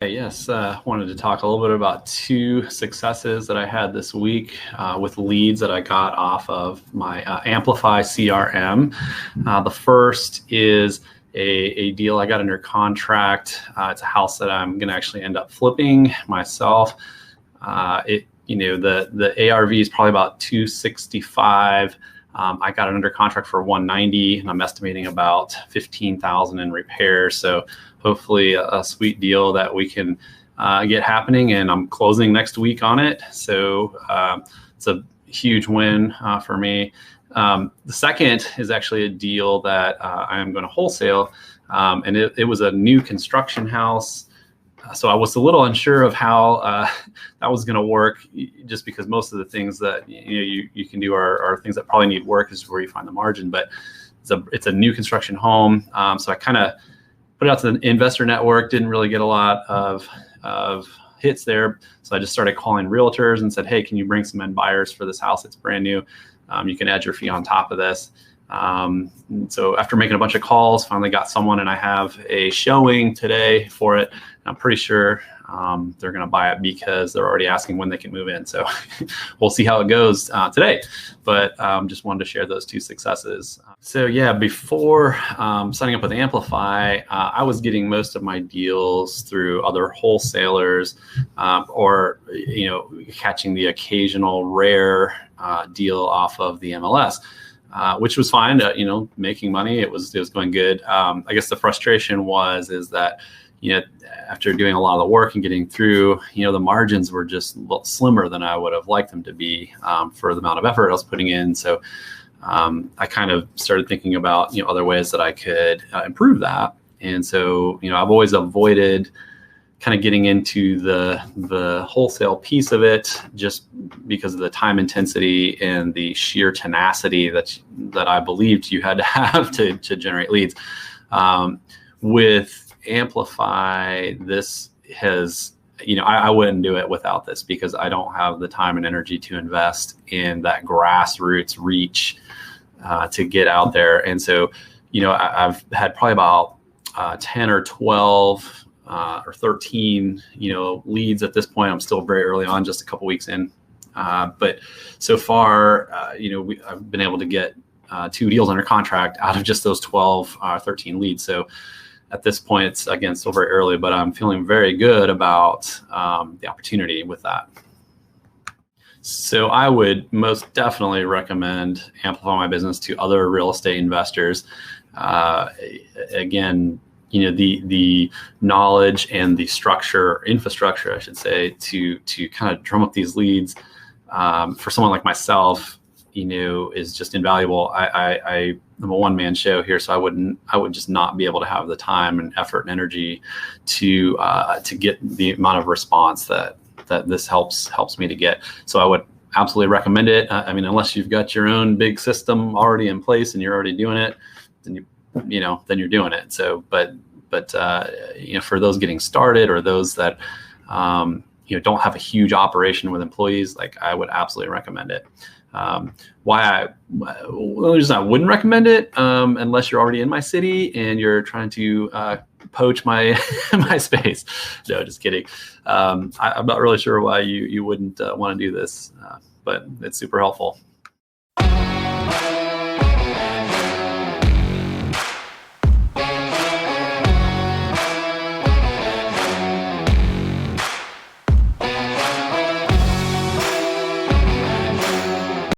Yes, wanted to talk a little bit about two successes that I had this week with leads that I got off of my Amplify CRM. The first is a deal I got under contract. It's a house that I'm going to actually end up flipping myself. The ARV is probably about 265. I got it under contract for 190, and I'm estimating about 15,000 in repairs. So hopefully a sweet deal that we can get happening, and I'm closing next week on it. So it's a huge win for me. The second is actually a deal that I am going to wholesale, and it was a new construction house. So I was a little unsure of how that was going to work, just because most of the things that you can do are things that probably need work. Is where you find the margin. But it's a new construction home, so I kind of put it out to the investor network. Didn't really get a lot of hits there, so I just started calling realtors and said, "Hey, can you bring some end buyers for this house? It's brand new. You can add your fee on top of this." So after making a bunch of calls, finally got someone, and I have a showing today for it. I'm pretty sure they're going to buy it because they're already asking when they can move in. So we'll see how it goes today. But just wanted to share those two successes. So yeah, before signing up with Amplify, I was getting most of my deals through other wholesalers, or catching the occasional rare deal off of the MLS. Which was fine, making money. It was going good. I guess the frustration is that, after doing a lot of the work and getting through, the margins were just a little slimmer than I would have liked them to be for the amount of effort I was putting in. So I kind of started thinking about, other ways that I could improve that. And so, I've always avoided kind of getting into the wholesale piece of it, just because of the time intensity and the sheer tenacity that I believed you had to have to generate leads. With Amplify, this has, I wouldn't do it without this, because I don't have the time and energy to invest in that grassroots reach to get out there. And so, I've had probably about 10 or 12 or 13, leads at this point. I'm still very early on, just a couple weeks in. But so far, I've been able to get 2 deals under contract out of just those 12, 13 leads. So at this point, it's, again, still very early, but I'm feeling very good about the opportunity with that. So I would most definitely recommend Amplify My Business to other real estate investors. Again, the knowledge and the infrastructure, I should say, to kind of drum up these leads for someone like myself, is just invaluable. I'm a one-man show here, so I would just not be able to have the time and effort and energy to get the amount of response that this helps me to get. So I would absolutely recommend it. Unless you've got your own big system already in place and you're already doing it, then then you're doing it. So, but for those getting started, or those that don't have a huge operation with employees, I would absolutely recommend it. Why I wouldn't recommend it, unless you're already in my city and you're trying to poach my my space. No, just kidding. I'm not really sure why you wouldn't want to do this, but it's super helpful.